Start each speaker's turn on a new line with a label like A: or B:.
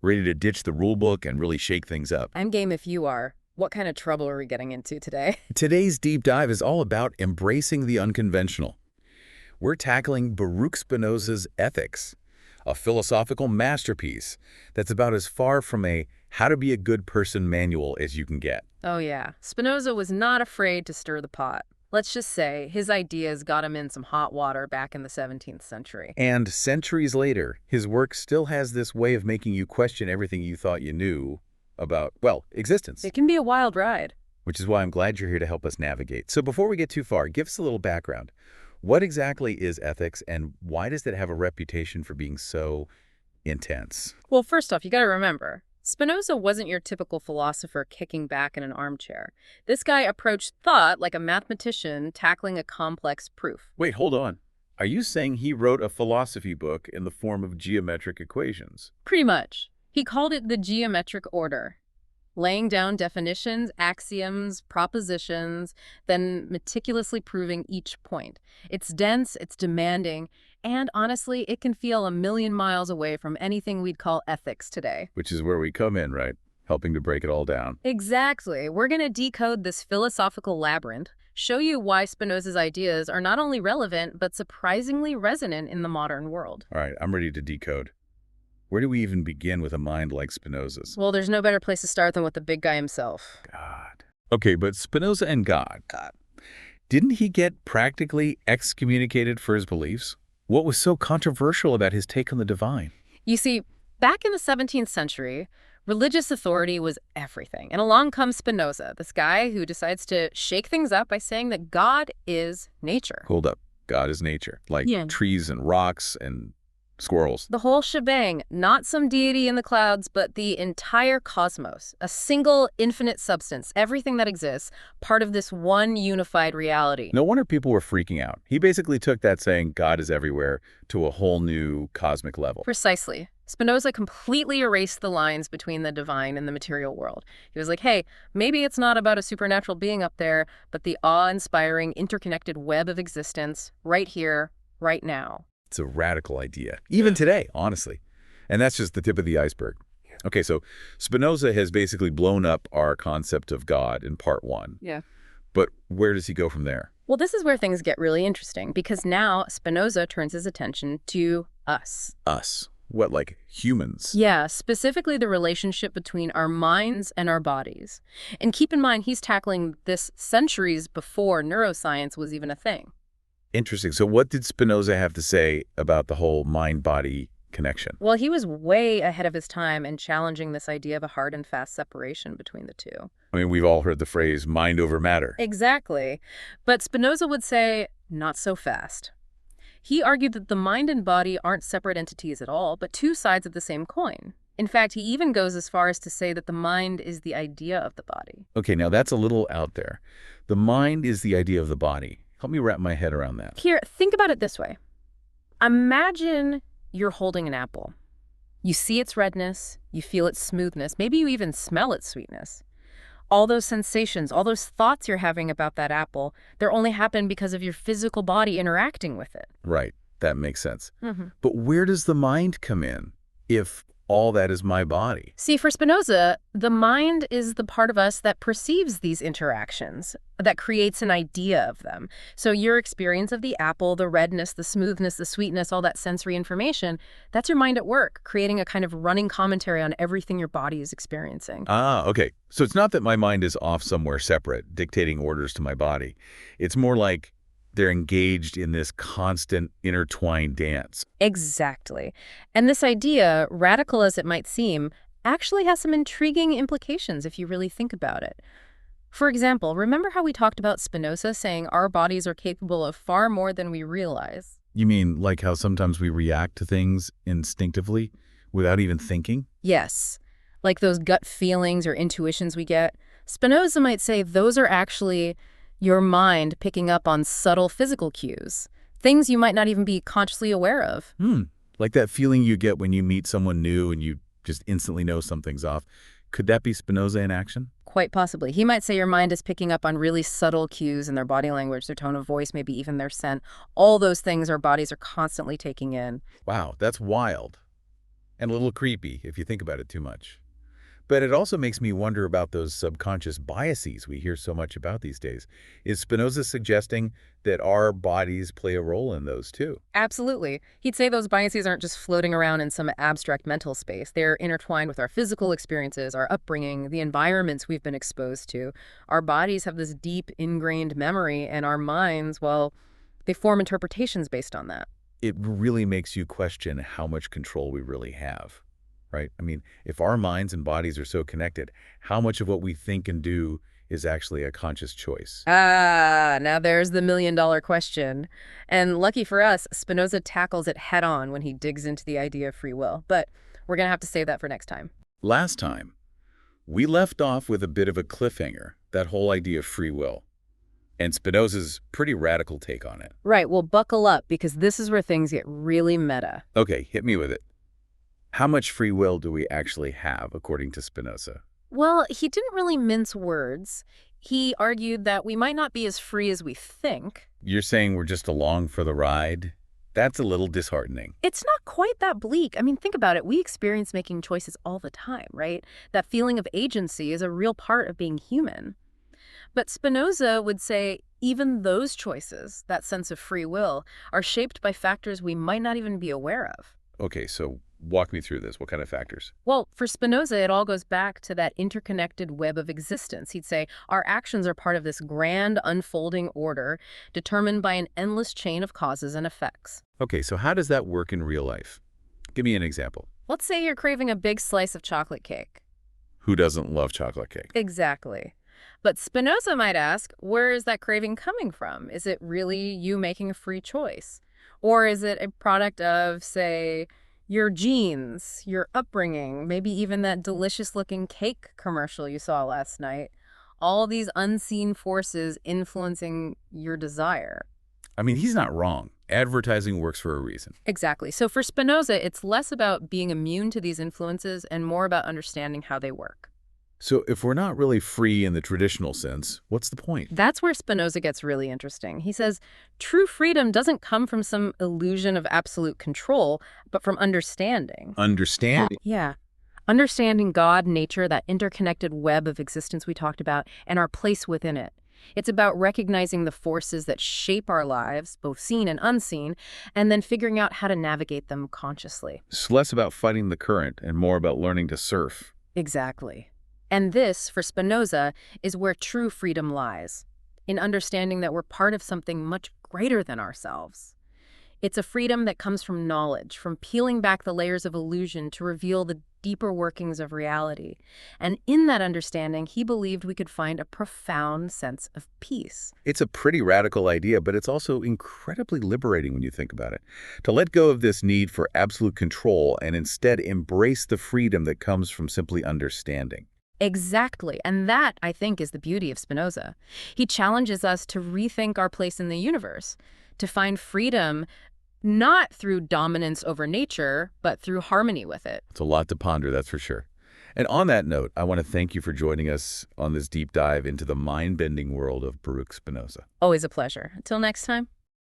A: Ready to ditch the rule book and really shake things up.
B: I'm game if you are. What kind of trouble are we getting into today?
A: Today's deep dive is all about embracing the unconventional. We're tackling Baruch Spinoza's Ethics, a philosophical masterpiece that's about as far from a how to be a good person manual as you can get.
B: Oh yeah, Spinoza was not afraid to stir the pot. Let's just say his ideas got him in some hot water back in the 17th century.
A: And centuries later, his work still has this way of making you question everything you thought you knew about, well, existence.
B: It can be a wild ride.
A: Which is why I'm glad you're here to help us navigate. So before we get too far, give us a little background. What exactly is ethics, and why does it have a reputation for being so intense?
B: Well, first off, you gotta remember, Spinoza wasn't your typical philosopher kicking back in an armchair. This guy approached thought like a mathematician tackling a complex proof.
A: Wait, hold on. Are you saying he wrote a philosophy book in the form of geometric equations?
B: Pretty much. He called it the geometric order, laying down definitions, axioms, propositions, then meticulously proving each point. It's dense, it's demanding, and honestly, it can feel a million miles away from anything we'd call ethics today.
A: Which is where we come in, right? Helping to break it all down.
B: Exactly. We're going to decode this philosophical labyrinth, show you why Spinoza's ideas are not only relevant, but surprisingly resonant in the modern world.
A: All right, I'm ready to decode. Where do we even begin with a mind like Spinoza's?
B: Well, there's no better place to start than with the big guy himself.
A: God. Okay, but Spinoza and God. Didn't he get practically excommunicated for his beliefs? What was so controversial about his take on the divine?
B: You see, back in the 17th century, religious authority was everything. And along comes Spinoza, this guy who decides to shake things up by saying that God is nature.
A: Hold up. God is nature. Like trees and rocks and squirrels.
B: The whole shebang, not some deity in the clouds, but the entire cosmos, a single infinite substance, everything that exists, part of this one unified reality.
A: No wonder people were freaking out. He basically took that saying God is everywhere to a whole new cosmic level.
B: Precisely. Spinoza completely erased the lines between the divine and the material world. He was like, hey, maybe it's not about a supernatural being up there, but the awe-inspiring, interconnected web of existence right here, right now.
A: It's a radical idea, even today, honestly. And that's just the tip of the iceberg. Okay, so Spinoza has basically blown up our concept of God in part one.
B: Yeah.
A: But where does he go from there?
B: Well, this is where things get really interesting, because now Spinoza turns his attention to us.
A: Us? What, like humans?
B: Yeah, specifically the relationship between our minds and our bodies. And keep in mind, he's tackling this centuries before neuroscience was even a thing.
A: Interesting. So what did Spinoza have to say about the whole mind-body connection?
B: Well, he was way ahead of his time in challenging this idea of a hard and fast separation between the two.
A: I mean, we've all heard the phrase mind over matter.
B: Exactly. But Spinoza would say, not so fast. He argued that the mind and body aren't separate entities at all, but two sides of the same coin. In fact, he even goes as far as to say that the mind is the idea of the body.
A: Okay, now that's a little out there. The mind is the idea of the body. Help me wrap my head around that.
B: Here, think about it this way. Imagine you're holding an apple. You see its redness, you feel its smoothness, maybe you even smell its sweetness. All those sensations, all those thoughts you're having about that apple, they're only happen because of your physical body interacting with it.
A: Right, that makes sense. But where does the mind come in if all that is my body?
B: See, for Spinoza, the mind is the part of us that perceives these interactions, that creates an idea of them. So your experience of the apple, the redness, the smoothness, the sweetness, all that sensory information, that's your mind at work, creating a kind of running commentary on everything your body is experiencing.
A: Ah, okay. So it's not that my mind is off somewhere separate, dictating orders to my body. It's more like they're engaged in this constant intertwined dance.
B: Exactly. And this idea, radical as it might seem, actually has some intriguing implications if you really think about it. For example, remember how we talked about Spinoza saying our bodies are capable of far more than we realize?
A: You mean like how sometimes we react to things instinctively without even thinking?
B: Yes. Like those gut feelings or intuitions we get. Spinoza might say those are actually your mind picking up on subtle physical cues, things you might not even be consciously aware of.
A: Like that feeling you get when you meet someone new and you just instantly know something's off. Could that be Spinoza in action?
B: Quite possibly. He might say your mind is picking up on really subtle cues in their body language, their tone of voice, maybe even their scent. All those things our bodies are constantly taking in.
A: Wow, that's wild. and a little creepy if you think about it too much. But it also makes me wonder about those subconscious biases we hear so much about these days. Is Spinoza suggesting that our bodies play a role in those too?
B: Absolutely. He'd say those biases aren't just floating around in some abstract mental space. They're intertwined with our physical experiences, our upbringing, the environments we've been exposed to. Our bodies have this deep, ingrained memory, and our minds, well, they form interpretations based on that.
A: It really makes you question how much control we really have, right? I mean, if our minds and bodies are so connected, how much of what we think and do is actually a conscious choice?
B: Now there's the million-dollar question. And lucky for us, Spinoza tackles it head-on when he digs into the idea of free will. But we're going to have to save that for next time.
A: Last time, we left off with a bit of a cliffhanger, that whole idea of free will, and Spinoza's pretty radical take on it.
B: Right, well, buckle up, because this is where things get really meta.
A: Okay, hit me with it. How much free will do we actually have, according to Spinoza?
B: Well, he didn't really mince words. He argued that we might not be as free as we think.
A: You're saying we're just along for the ride? That's a little disheartening.
B: It's not quite that bleak. I mean, think about it. We experience making choices all the time, right? That feeling of agency is a real part of being human. But Spinoza would say even those choices, that sense of free will, are shaped by factors we might not even be aware of.
A: Okay, so walk me through this. What kind of factors?
B: Well, for Spinoza, it all goes back to that interconnected web of existence. He'd say our actions are part of this grand unfolding order determined by an endless chain of causes and effects.
A: Okay, so how does that work in real life? Give me an example.
B: Let's say you're craving a big slice of chocolate cake.
A: Who doesn't love chocolate cake?
B: Exactly. But Spinoza might ask, where is that craving coming from? Is it really you making a free choice? Or is it a product of, say, your genes, your upbringing, maybe even that delicious-looking cake commercial you saw last night? All these unseen forces influencing your desire.
A: I mean, he's not wrong. Advertising works for a reason.
B: Exactly. So for Spinoza, it's less about being immune to these influences and more about understanding how they work.
A: So if we're not really free in the traditional sense, what's the point?
B: That's where Spinoza gets really interesting. He says, true freedom doesn't come from some illusion of absolute control, but from understanding.
A: Understanding.
B: Yeah. Understanding God, nature, that interconnected web of existence we talked about, and our place within it. It's about recognizing the forces that shape our lives, both seen and unseen, and then figuring out how to navigate them consciously.
A: It's less about fighting the current and more about learning to surf.
B: Exactly. And this, for Spinoza, is where true freedom lies, in understanding that we're part of something much greater than ourselves. It's a freedom that comes from knowledge, from peeling back the layers of illusion to reveal the deeper workings of reality. And in that understanding, he believed we could find a profound sense of peace.
A: It's a pretty radical idea, but it's also incredibly liberating when you think about it. To let go of this need for absolute control and instead embrace the freedom that comes from simply understanding.
B: Exactly. And that, I think, is the beauty of Spinoza. He challenges us to rethink our place in the universe, to find freedom not through dominance over nature, but through harmony with it.
A: It's a lot to ponder, that's for sure. And on that note, I want to thank you for joining us on this deep dive into the mind-bending world of Baruch Spinoza.
B: Always a pleasure. Until next time.